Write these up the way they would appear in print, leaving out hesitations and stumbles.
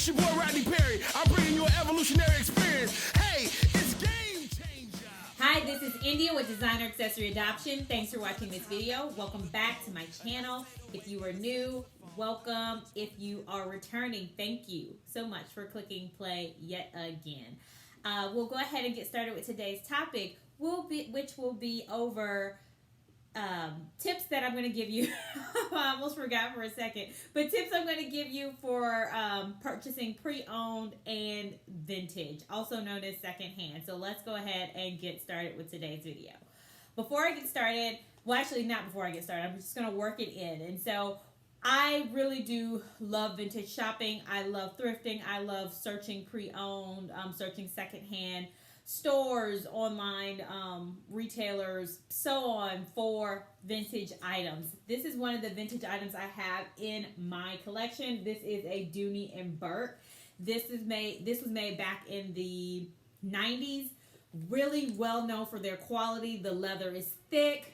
It's your boy Rodney Perry. I'm bringing you an evolutionary experience. Hey, it's game changer. Hi, this is India with Designer Accessory Adoption. Thanks for watching this video. Welcome back to my channel. If you are new, welcome. If you are returning, thank you so much for clicking play yet again. We'll go ahead and get started with today's topic, which will be over tips that I'm going to give you. I almost forgot for a second, but tips I'm going to give you for purchasing pre-owned and vintage, also known as secondhand. So let's go ahead and get started with today's video. Before I get started, well, actually not before I get started, I'm just going to work it in. And so I really do love vintage shopping. I love thrifting. I love searching pre-owned, searching secondhand stores, online, retailers, so on, for vintage items. This is one of the vintage items I have in my collection. This is a Dooney and Bourke. This was made back in the 90s. Really well known for their quality. The leather is thick.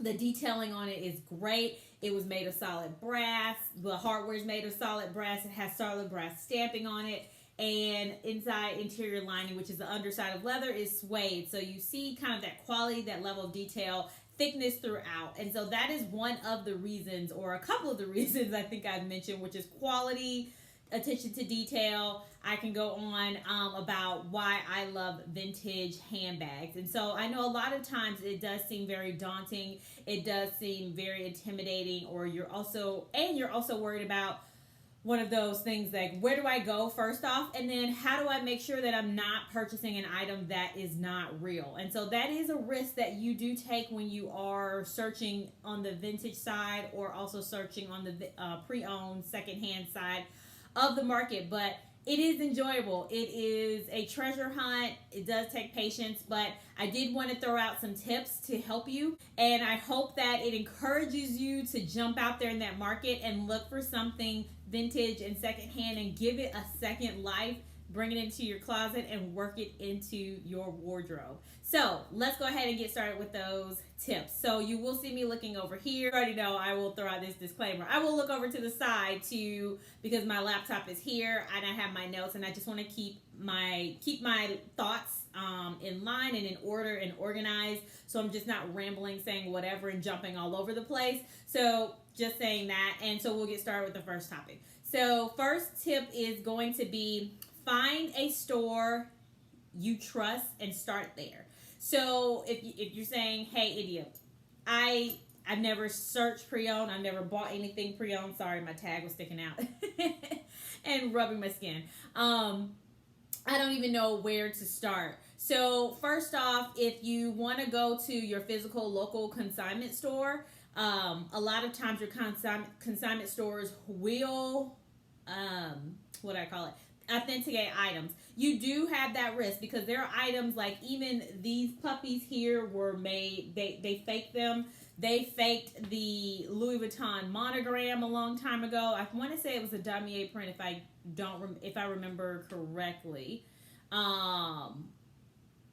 The detailing on it is great. It was made of solid brass. The hardware is made of solid brass. It has solid brass stamping on it. And interior lining, which is the underside of leather, is suede. So you see kind of that quality, that level of detail, thickness throughout. And so that is one of the reasons, or a couple of the reasons I think I've mentioned, which is quality, attention to detail. I can go on about why I love vintage handbags. And so I know a lot of times it does seem very daunting. It does seem very intimidating, or you're also worried about one of those things like, where do I go first off? And then how do I make sure that I'm not purchasing an item that is not real? And so that is a risk that you do take when you are searching on the vintage side, or also searching on the pre-owned secondhand side of the market. But it is enjoyable. It is a treasure hunt. It does take patience, but I did want to throw out some tips to help you. And I hope that it encourages you to jump out there in that market and look for something vintage and secondhand and give it a second life. Bring it into your closet and work it into your wardrobe. So let's go ahead and get started with those tips. So you will see me looking over here. You already know I will throw out this disclaimer. I will look over to the side too, because my laptop is here and I have my notes, and I just want to keep my thoughts in line and in order and organized. So I'm just not rambling, saying whatever and jumping all over the place. So just saying that. And so we'll get started with the first topic. So first tip is going to be, find a store you trust and start there. So if you're saying, hey, India, I've never searched pre-owned, I've never bought anything pre-owned, sorry, my tag was sticking out and rubbing my skin. I don't even know where to start. So first off, if you want to go to your physical local consignment store, a lot of times your consignment stores will, authenticate items. You do have that risk because there are items like, even these puppies here were made, they faked them. They faked the Louis Vuitton monogram a long time ago. I want to say it was a damier print if I remember correctly.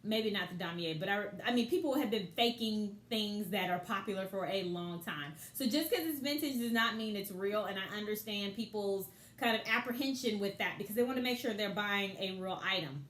Maybe not the damier, but I mean, people have been faking things that are popular for a long time. So just because it's vintage does not mean it's real, and I understand people's kind of apprehension with that because they want to make sure they're buying a real item,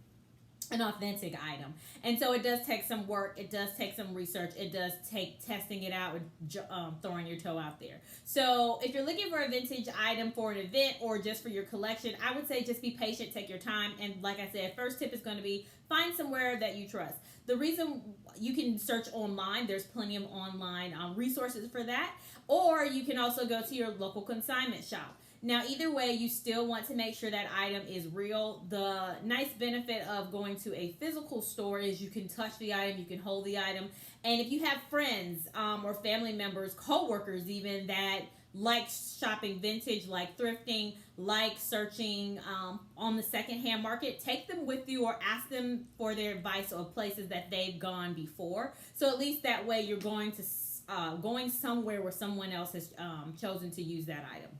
an authentic item. And so it does take some work. It does take some research. It does take testing it out and throwing your toe out there. So if you're looking for a vintage item for an event or just for your collection, I would say just be patient, take your time. And like I said, first tip is going to be, find somewhere that you trust. The reason you can search online, there's plenty of online resources for that. Or you can also go to your local consignment shop. Now, either way, you still want to make sure that item is real. The nice benefit of going to a physical store is you can touch the item, you can hold the item. And if you have friends or family members, co-workers even, that like shopping vintage, like thrifting, like searching on the secondhand market, take them with you or ask them for their advice of places that they've gone before. So at least that way you're going somewhere where someone else has chosen to use that item.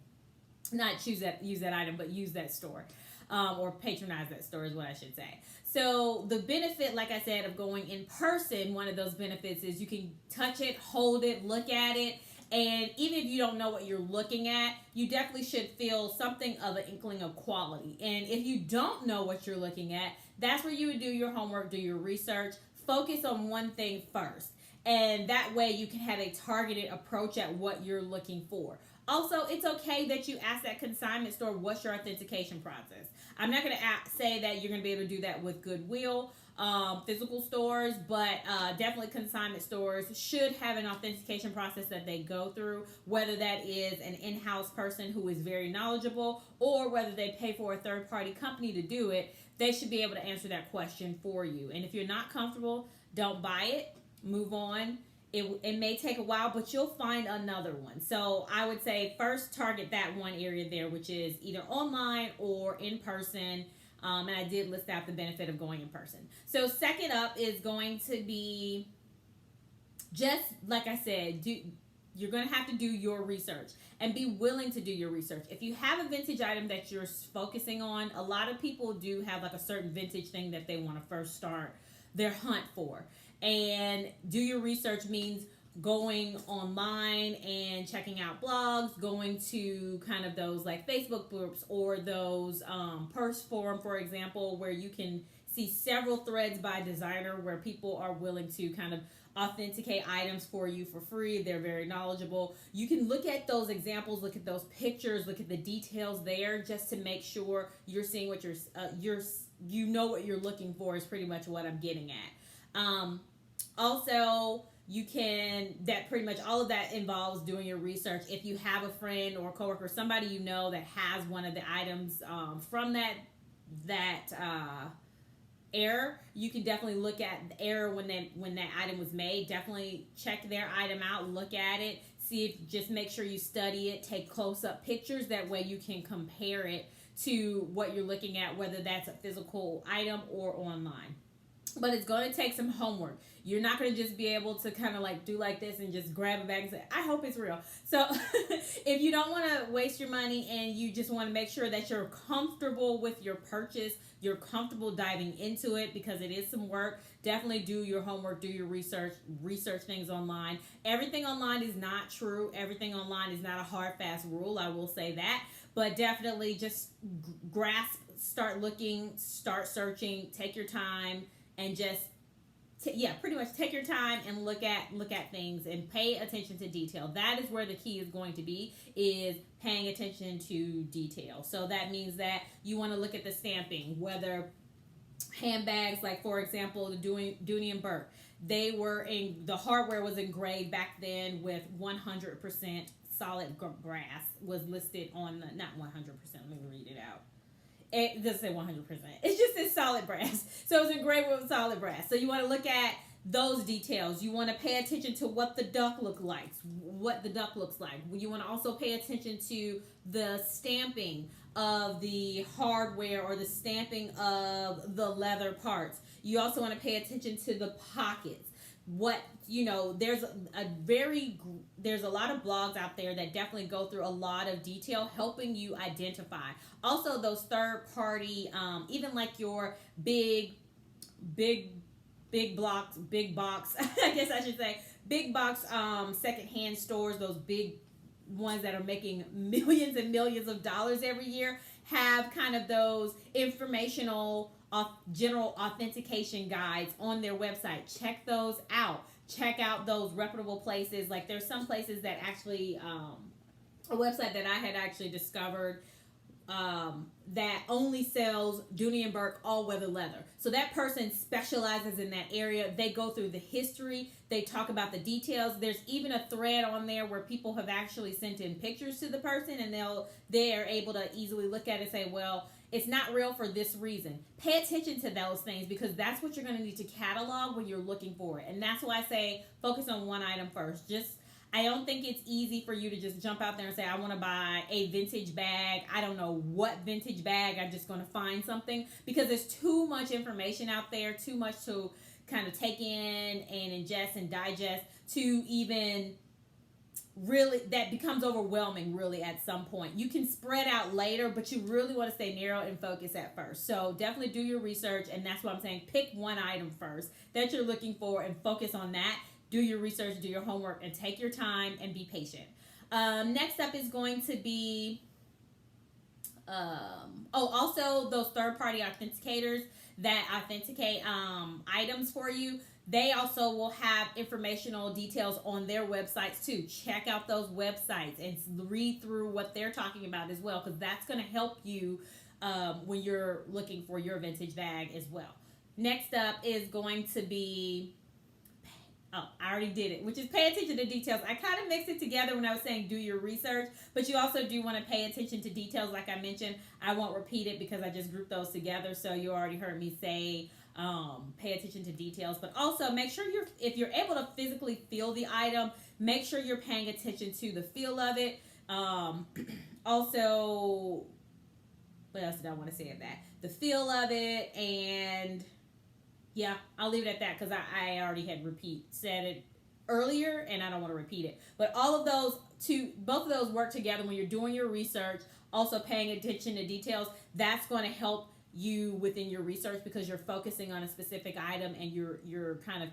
Not use that item, but use that store, or patronize that store is what I should say. So the benefit, like I said, of going in person, one of those benefits is you can touch it, hold it, look at it, And even if you don't know what you're looking at, you definitely should feel something of an inkling of quality. And if you don't know what you're looking at, that's where you would do your homework, do your research, focus on one thing first. And that way you can have a targeted approach at what you're looking for. Also, it's okay that you ask that consignment store, what's your authentication process? I'm not going to say that you're going to be able to do that with Goodwill, physical stores, but definitely consignment stores should have an authentication process that they go through, whether that is an in-house person who is very knowledgeable or whether they pay for a third-party company to do it. They should be able to answer that question for you. And if you're not comfortable, don't buy it. Move on. It may take a while, but you'll find another one. So I would say first target that one area there, which is either online or in person. And I did list out the benefit of going in person. So second up is going to be, just like I said, you're going to have to do your research and be willing to do your research. If you have a vintage item that you're focusing on, a lot of people do have like a certain vintage thing that they want to first start their hunt for. And do your research means going online and checking out blogs, going to kind of those like Facebook groups or those purse forum, for example, where you can see several threads by designer where people are willing to kind of authenticate items for you for free. They're very knowledgeable. You can look at those examples, look at those pictures, look at the details there just to make sure you're seeing what you know what you're looking for is pretty much what I'm getting at. Also, you can, that pretty much all of that involves doing your research. If you have a friend or a coworker, somebody you know that has one of the items from that era, you can definitely look at the era when that item was made. Definitely check their item out, look at it, just make sure you study it, take close-up pictures. That way you can compare it to what you're looking at, whether that's a physical item or online. But it's going to take some homework. You're not going to just be able to kind of like do like this and just grab a bag and say, I hope it's real. So if you don't want to waste your money and you just want to make sure that you're comfortable with your purchase, you're comfortable diving into it because it is some work, definitely do your homework, do your research things online. Everything online is not true. Everything online is not a hard, fast rule. I will say that. But definitely just grasp, start looking, start searching, take your time. And just, pretty much take your time and look at things and pay attention to detail. That is where the key is going to be, is paying attention to detail. So that means that you want to look at the stamping, whether handbags, like for example, the Dooney and Bourke, the hardware was engraved back then with 100% solid brass, was listed on the, not 100%, let me read it out. It doesn't say 100%. It's just this solid brass. So it's engraved with solid brass. So you want to look at those details. You want to pay attention to what the duck looks like. You want to also pay attention to the stamping of the hardware or the stamping of the leather parts. You also want to pay attention to the pockets. There's a lot of blogs out there that definitely go through a lot of detail, helping you identify. Also, those third party, even like your big box, I guess I should say, big box secondhand stores, those big ones that are making millions and millions of dollars every year, have kind of those informational general authentication guides on their website. Check those out. Check out those reputable places. Like there's some places that actually, a website that I had actually discovered that only sells Dooney and Bourke all-weather leather. So that person specializes in that area. They go through the history. They talk about the details. There's even a thread on there where people have actually sent in pictures to the person, and they are able to easily look at it and say, well, it's not real for this reason. Pay attention to those things because that's what you're going to need to catalog when you're looking for it. And that's why I say focus on one item first. I don't think it's easy for you to just jump out there and say, I want to buy a vintage bag. I don't know what vintage bag. I'm just going to find something, because there's too much information out there, too much to kind of take in and ingest and digest to even really, that becomes overwhelming really at some point. You can spread out later, but you really want to stay narrow and focus at first. So definitely do your research, and that's what I'm saying. Pick one item first that you're looking for and focus on that. do your research, do your homework, and take your time and be patient. Next up is going to be, also those third-party authenticators that authenticate items for you. They also will have informational details on their websites too. Check out those websites and read through what they're talking about as well, because that's going to help you when you're looking for your vintage bag as well. Next up is going to be, I already did it, which is pay attention to details. I kind of mixed it together when I was saying do your research, but you also do want to pay attention to details like I mentioned. I won't repeat it because I just grouped those together, so you already heard me say pay attention to details. But also make sure if you're able to physically feel the item, make sure you're paying attention to the feel of it. Also, what else did I want to say of that? The feel of it, and yeah, I'll leave it at that because I already had said it earlier and I don't want to repeat it. But all of those both of those work together when you're doing your research, also paying attention to details. That's going to help you within your research because you're focusing on a specific item and you're kind of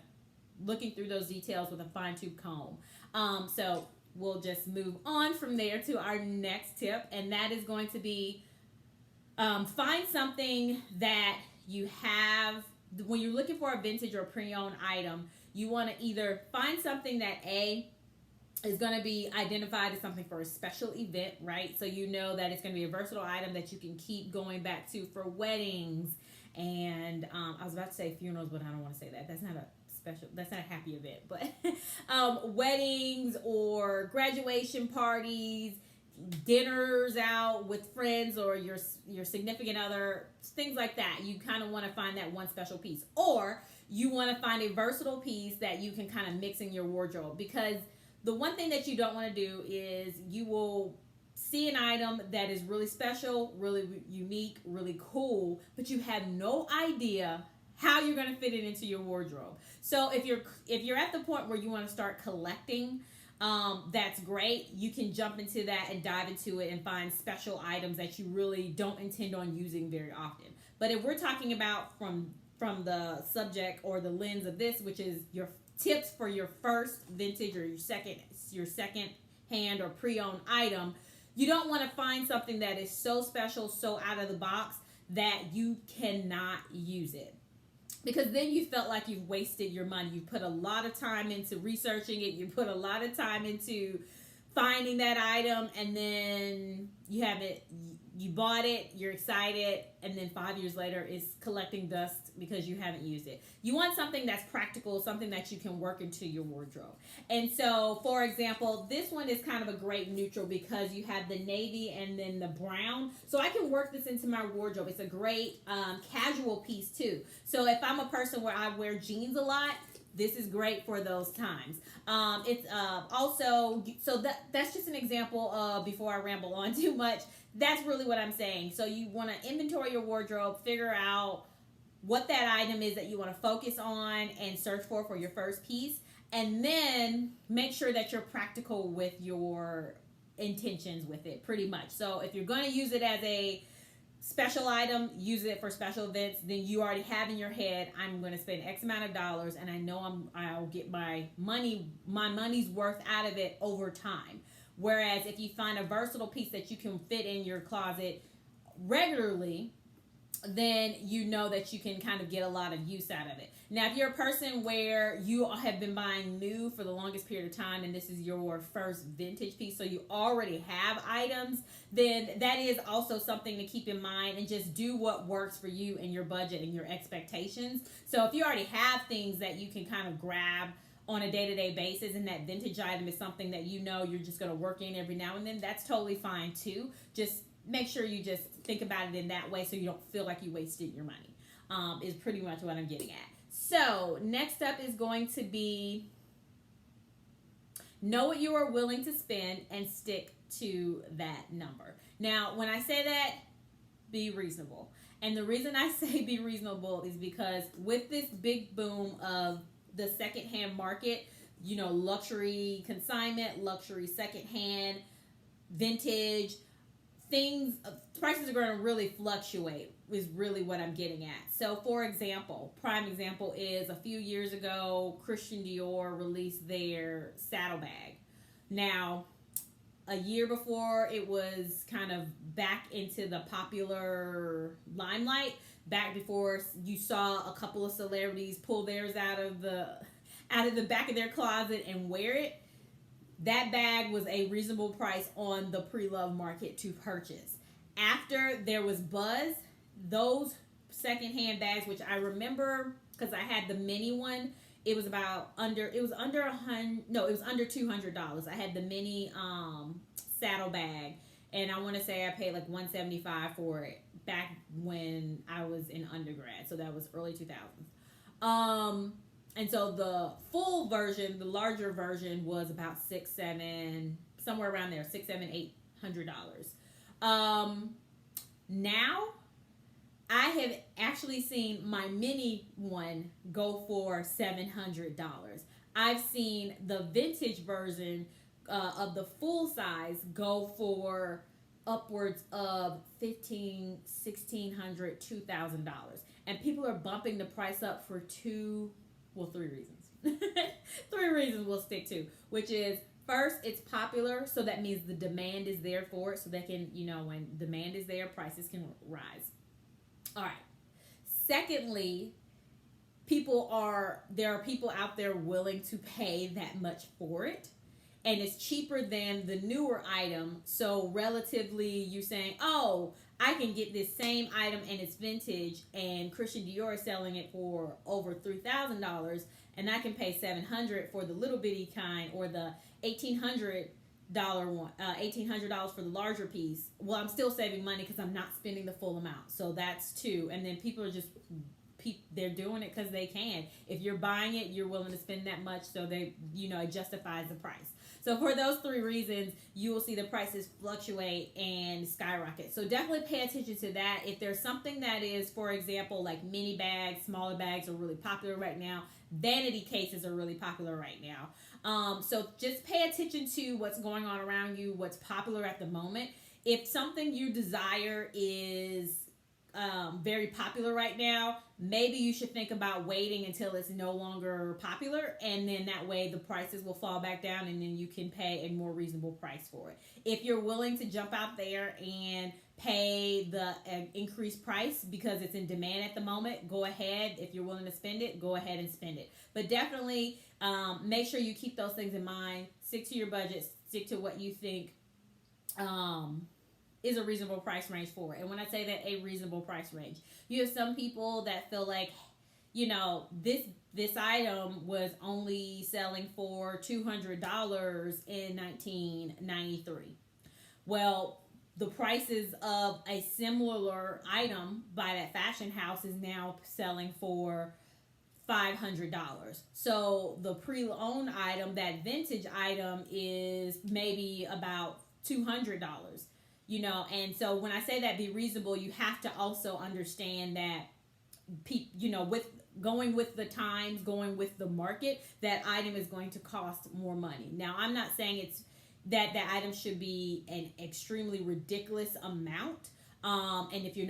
looking through those details with a fine-tooth comb. So we'll just move on from there to our next tip, and that is going to be find something that you have. When you're looking for a vintage or a pre-owned item, you want to either find something that is going to be identified as something for a special event, right? So you know that it's going to be a versatile item that you can keep going back to for weddings and I was about to say funerals, but I don't want to say that. That's not a happy event, but weddings or graduation parties, dinners out with friends or your significant other, things like that. You kind of want to find that one special piece, or you want to find a versatile piece that you can kind of mix in your wardrobe, because the one thing that you don't want to do is you will see an item that is really special, really unique, really cool, but you have no idea how you're going to fit it into your wardrobe. So if you're at the point where you want to start collecting, that's great. You can jump into that and dive into it and find special items that you really don't intend on using very often. But if we're talking about from the subject or the lens of this, which is your tips for your first vintage or your second hand or pre-owned item, you don't want to find something that is so special, so out of the box that you cannot use it. Because then you felt like you've wasted your money. You put a lot of time into researching it. You put a lot of time into finding that item, and then you bought it, you're excited, and then 5 years later it's collecting dust because you haven't used it. You want something that's practical, something that you can work into your wardrobe. And so, for example, this one is kind of a great neutral because you have the navy and then the brown. So I can work this into my wardrobe. It's a great casual piece too. So if I'm a person where I wear jeans a lot, this is great for those times. It's also, so that's just an example before I ramble on too much. That's really what I'm saying. So you want to inventory your wardrobe, figure out what that item is that you want to focus on and search for your first piece. And then make sure that you're practical with your intentions with it, pretty much. So if you're going to use it as a special item, use it for special events, then you already have in your head, I'm going to spend X amount of dollars and I know I'll get my money's worth out of it over time. Whereas if you find a versatile piece that you can fit in your closet regularly, then you know that you can kind of get a lot of use out of it. Now, if you're a person where you have been buying new for the longest period of time and this is your first vintage piece, so you already have items, then that is also something to keep in mind, and just do what works for you and your budget and your expectations. So if you already have things that you can kind of grab on a day-to-day basis, and that vintage item is something that you know you're just going to work in every now and then, that's totally fine too. Just make sure you just think about it in that way so you don't feel like you wasted your money, is pretty much what I'm getting at. So next up is going to be know what you are willing to spend and stick to that number. Now, when I say that, be reasonable. And the reason I say be reasonable is because with this big boom of the secondhand market, you know, luxury consignment, luxury secondhand, vintage, prices are going to really fluctuate is really what I'm getting at. So for example, prime example is a few years ago, Christian Dior released their saddlebag. Now, a year before it was kind of back into the popular limelight, back before you saw a couple of celebrities pull theirs out of the back of their closet and wear it, that bag was a reasonable price on the pre-loved market to purchase. After there was buzz, those secondhand bags, which I remember because I had the mini one, it was under $200. I had the mini saddle bag, and I want to say I paid like $175 for it back when I was in undergrad. So that was early 2000s. And so the full version, the larger version, was about somewhere around there, $600-$800. Now I have actually seen my mini one go for $700. I've seen the vintage version of the full size go for upwards of $1,500, $1,600, $2,000. And people are bumping the price up for three reasons. Three reasons we'll stick to, which is, first, it's popular, so that means the demand is there for it, so they can, when demand is there, prices can rise. All right. Secondly, there are people out there willing to pay that much for it, and it's cheaper than the newer item. So relatively, you're saying, oh, I can get this same item and it's vintage, and Christian Dior is selling it for over $3,000, and I can pay $700 for the little bitty kind, or the $1,800 one, $1,800 for the larger piece. Well, I'm still saving money because I'm not spending the full amount. So that's two. And then people are they're doing it because they can. If you're buying it, you're willing to spend that much, so it justifies the price. So for those three reasons, you will see the prices fluctuate and skyrocket. So definitely pay attention to that. If there's something that is, for example, like mini bags, smaller bags are really popular right now. Vanity cases are really popular right now. So just pay attention to what's going on around you, what's popular at the moment. If something you desire is very popular right now, maybe you should think about waiting until it's no longer popular, and then that way the prices will fall back down, and then you can pay a more reasonable price for it. If you're willing to jump out there and pay the increased price because it's in demand at the moment, go ahead. If you're willing to spend it, go ahead and spend it. But definitely make sure you keep those things in mind. Stick to your budget. Stick to what you think is a reasonable price range for it. And when I say that, a reasonable price range, you have some people that feel like, this item was only selling for $200 in 1993. Well, the prices of a similar item by that fashion house is now selling for $500. So the pre-owned item, that vintage item, is maybe about $200. And so when I say that, be reasonable, you have to also understand that, with going with the times, going with the market, that item is going to cost more money. Now, I'm not saying it's that item should be an extremely ridiculous amount. And if you're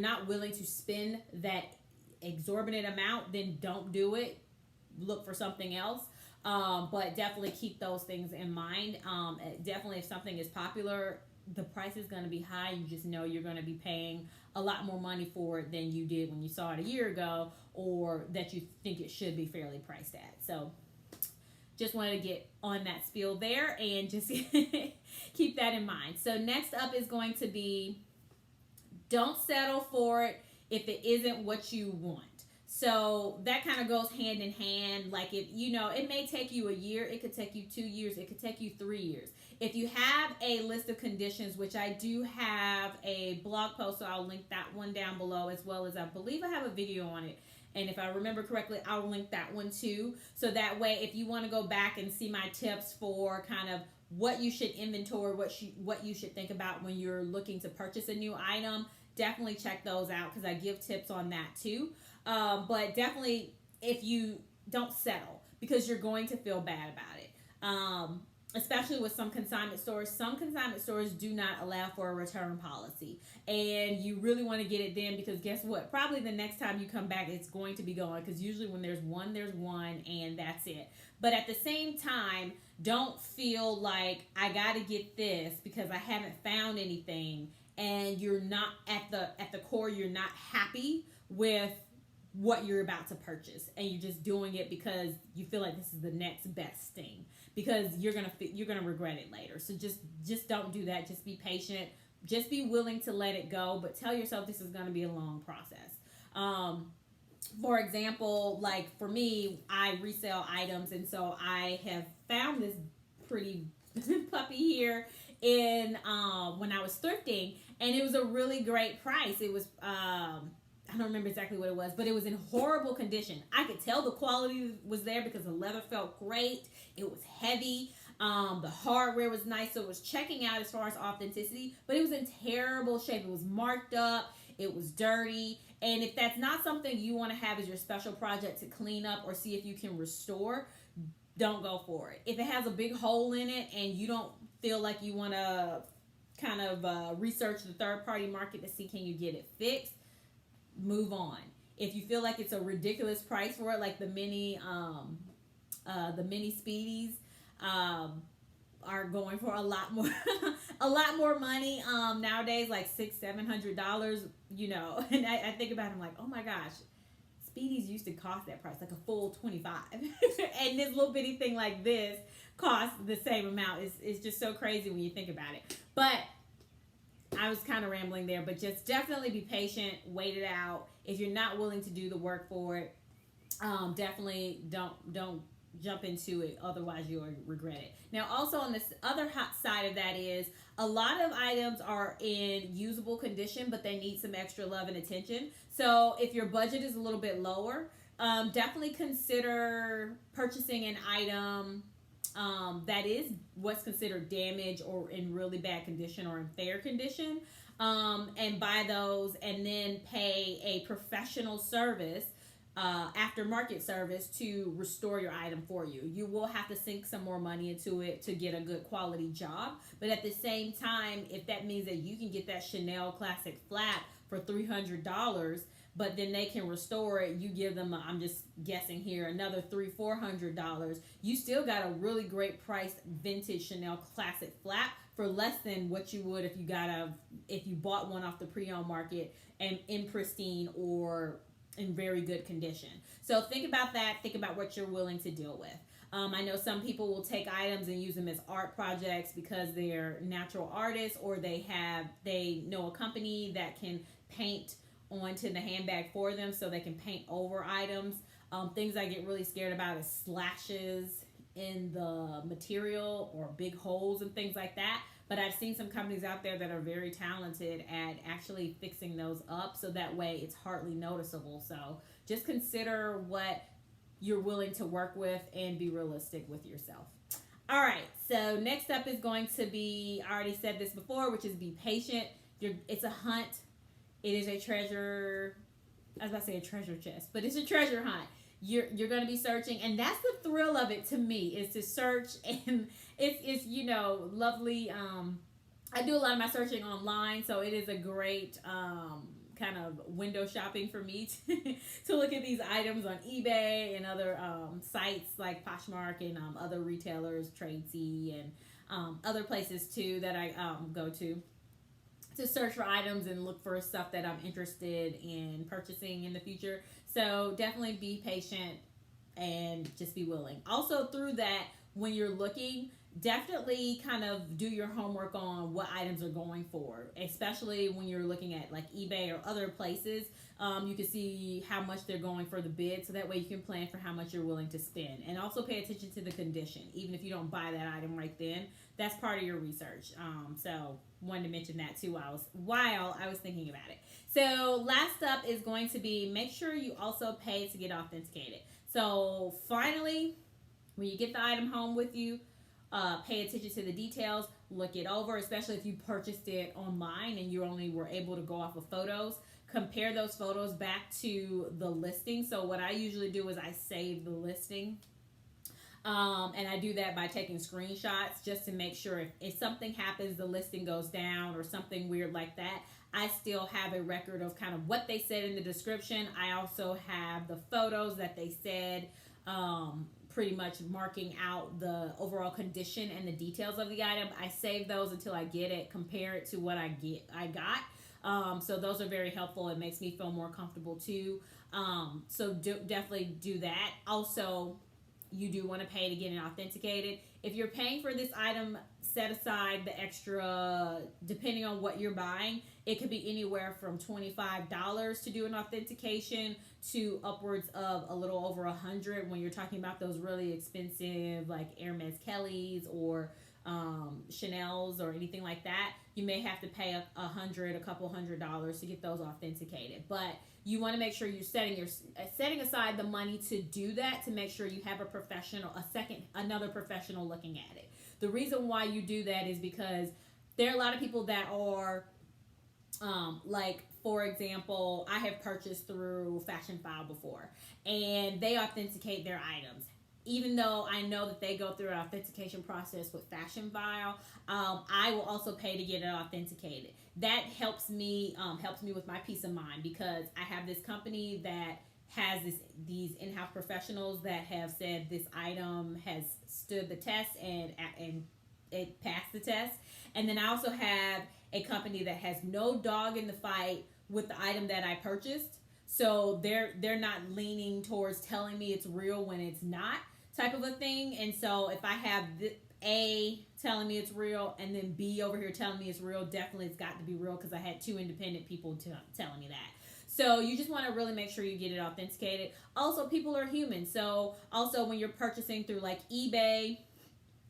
not willing to spend that exorbitant amount, then don't do it. Look for something else. But definitely keep those things in mind. Definitely, if something is popular, the price is going to be high. You just know you're going to be paying a lot more money for it than you did when you saw it a year ago, or that you think it should be fairly priced at. So just wanted to get on that spiel there and just keep that in mind. So next up is going to be, don't settle for it if it isn't what you want. So that kind of goes hand in hand. Like, it may take you a year, it could take you 2 years, it could take you 3 years. If you have a list of conditions, which I do have a blog post, so I'll link that one down below, as well as I believe I have a video on it. And if I remember correctly, I'll link that one too. So that way, if you want to go back and see my tips for kind of what you should inventory, what you should think about when you're looking to purchase a new item, definitely check those out, because I give tips on that too. But definitely, if you don't settle, because you're going to feel bad about it. especially with some consignment stores. Some consignment stores do not allow for a return policy. And you really want to get it then, because guess what? Probably the next time you come back, it's going to be gone, because usually when there's one, and that's it. But at the same time, don't feel like I got to get this because I haven't found anything, and you're not at the core, you're not happy with what you're about to purchase, and you're just doing it because you feel like this is the next best thing, because you're gonna regret it later. So just don't do that. Just be patient. Just be willing to let it go, but tell yourself this is gonna be a long process. For example, like for me, I resell items, and so I have found this pretty puppy here in when I was thrifting, and it was a really great price. It was I don't remember exactly what it was, but it was in horrible condition. I could tell the quality was there because the leather felt great. It was heavy. The hardware was nice, so it was checking out as far as authenticity, but it was in terrible shape. It was marked up. It was dirty. And if that's not something you want to have as your special project to clean up or see if you can restore, don't go for it. If it has a big hole in it and you don't feel like you want to kind of research the third-party market to see can you get it fixed, move on. If you feel like it's a ridiculous price for it, like the mini Speedies are going for a lot more a lot more money nowadays, like $600-700, you know. And I think about it, I'm like, oh my gosh, Speedies used to cost that price, like a full $25. And this little bitty thing like this costs the same amount. It's just so crazy when you think about it. But I was kind of rambling there, but just definitely be patient, wait it out. If you're not willing to do the work for it, definitely don't jump into it, otherwise you'll regret it. Now, also on this other hot side of that is a lot of items are in usable condition, but they need some extra love and attention. So if your budget is a little bit lower, definitely consider purchasing an item that is what's considered damaged or in really bad condition or in fair condition, and buy those, and then pay a professional service, aftermarket service, to restore your item for you. You will have to sink some more money into it to get a good quality job, but at the same time, if that means that you can get that Chanel classic flat for $300, but then they can restore it, you give them, I'm just guessing here, another $300-400, you still got a really great priced vintage Chanel classic flat for less than what you would if you bought one off the pre-owned market and in pristine or in very good condition. So think about that. Think about what you're willing to deal with. I know some people will take items and use them as art projects because they're natural artists, or they know a company that can paint onto the handbag for them so they can paint over items. Things I get really scared about is slashes in the material or big holes and things like that. But I've seen some companies out there that are very talented at actually fixing those up, so that way it's hardly noticeable. So just consider what you're willing to work with and be realistic with yourself. All right, so next up is going to be, I already said this before, which is be patient. It's a hunt. It is a treasure, I was about to say a treasure chest, but it's a treasure hunt. You're going to be searching, and that's the thrill of it to me, is to search, and it's you know, lovely. I do a lot of my searching online, so it is a great kind of window shopping for me to look at these items on eBay and other sites like Poshmark and other retailers, Tradesy, and other places too that I go to search for items and look for stuff that I'm interested in purchasing in the future. So definitely be patient and just be willing. Also, through that, when you're looking, definitely kind of do your homework on what items are going for, especially when you're looking at like eBay or other places. You can see how much they're going for the bid, so that way you can plan for how much you're willing to spend. And also pay attention to the condition. Even if you don't buy that item right then, that's part of your research. So wanted to mention that too while I was thinking about it. So last up is going to be, make sure you also pay to get authenticated. So finally, when you get the item home with you, pay attention to the details, look it over, especially if you purchased it online and you only were able to go off of photos. Compare those photos back to the listing. So what I usually do is I save the listing. And I do that by taking screenshots just to make sure if something happens, the listing goes down or something weird like that, I still have a record of kind of what they said in the description. I also have the photos that they said, pretty much marking out the overall condition and the details of the item. I save those until I get it, compare it to what I got. So those are very helpful. It makes me feel more comfortable too. So definitely do that. Also, you do want to pay to get it authenticated. If you're paying for this item, set aside the extra, depending on what you're buying. It could be anywhere from $25 to do an authentication to upwards of a little over $100 when you're talking about those really expensive like Hermes Kellys or Chanel's or anything like that. You may have to pay a couple $100 to get those authenticated. But you want to make sure you're setting aside the money to do that, to make sure you have another professional looking at it. The reason why you do that is because there are a lot of people that are like, for example, I have purchased through Fashion File before, and they authenticate their items. Even though I know that they go through an authentication process with Fashion File, I will also pay to get it authenticated. That helps me with my peace of mind, because I have this company that has these in-house professionals that have said this item has stood the test and it passed the test. And then I also have a company that has no dog in the fight with the item that I purchased. So they're not leaning towards telling me it's real when it's not, type of a thing. And so if I have A telling me it's real and then B over here telling me it's real, definitely it's got to be real, because I had two independent people telling me that. So you just want to really make sure you get it authenticated. Also, people are human. So also when you're purchasing through like eBay,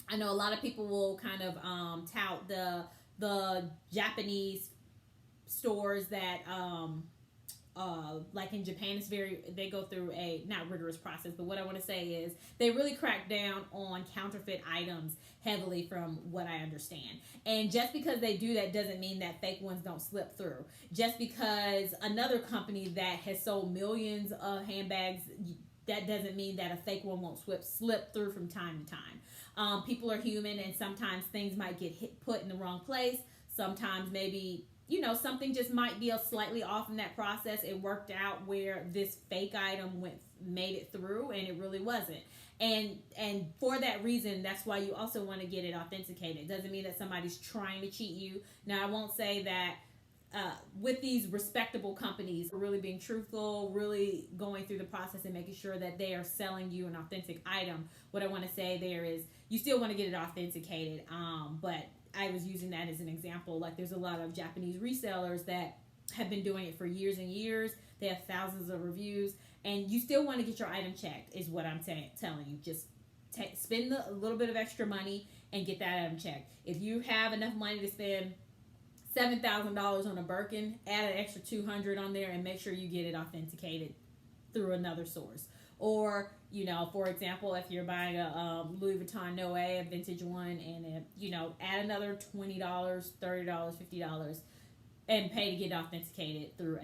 I know a lot of people will kind of tout the Japanese stores that like in Japan, they go through a not rigorous process, but what I want to say is they really crack down on counterfeit items heavily, from what I understand. And just because they do that doesn't mean that fake ones don't slip through. Just because another company that has sold millions of handbags, that doesn't mean that a fake one won't slip through from time to time. People are human, and sometimes things might get put in the wrong place. Sometimes maybe, something just might be slightly off in that process. It worked out where this fake item made it through, and it really wasn't. And for that reason, that's why you also want to get it authenticated. It doesn't mean that somebody's trying to cheat you. Now, I won't say that with these respectable companies, really being truthful, really going through the process and making sure that they are selling you an authentic item. What I want to say there is you still want to get it authenticated, but I was using that as an example. Like, there's a lot of Japanese resellers that have been doing it for years and years. They have thousands of reviews, and you still want to get your item checked, is what I'm telling you. Just spend a little bit of extra money and get that item checked. If you have enough money to spend $7,000 on a Birkin, add an extra $200 on there and make sure you get it authenticated through another source. Or, for example, if you're buying a Louis Vuitton Noe, a vintage one, and add another $20, $30, $50 and pay to get authenticated through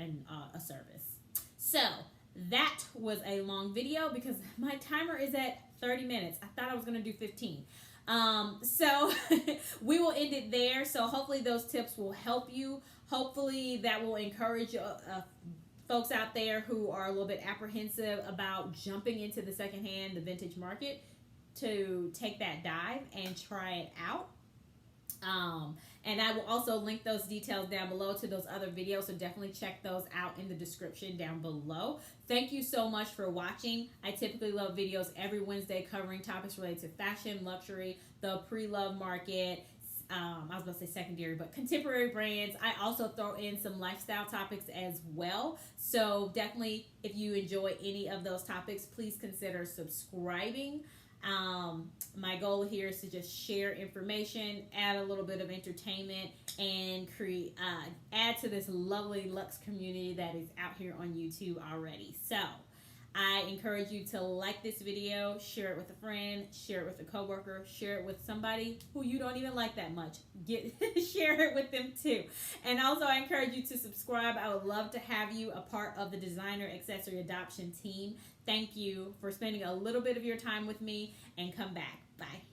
a service. So that was a long video because my timer is at 30 minutes. I thought I was going to do 15. So we will end it there. So hopefully those tips will help you. Hopefully that will encourage folks out there who are a little bit apprehensive about jumping into the secondhand, the vintage market, to take that dive and try it out. And I will also link those details down below to those other videos, so definitely check those out in the description down below. Thank you so much for watching. I typically love videos every Wednesday covering topics related to fashion, luxury, the pre-love market, I was going to say secondary, but contemporary brands. I also throw in some lifestyle topics as well. So definitely, if you enjoy any of those topics, please consider subscribing. My goal here is to just share information, add a little bit of entertainment, and add to this lovely Lux community that is out here on YouTube already. So I encourage you to like this video, share it with a friend, share it with a coworker, share it with somebody who you don't even like that much. Share it with them too. And also I encourage you to subscribe. I would love to have you a part of the designer accessory adoption team. Thank you for spending a little bit of your time with me, and come back. Bye.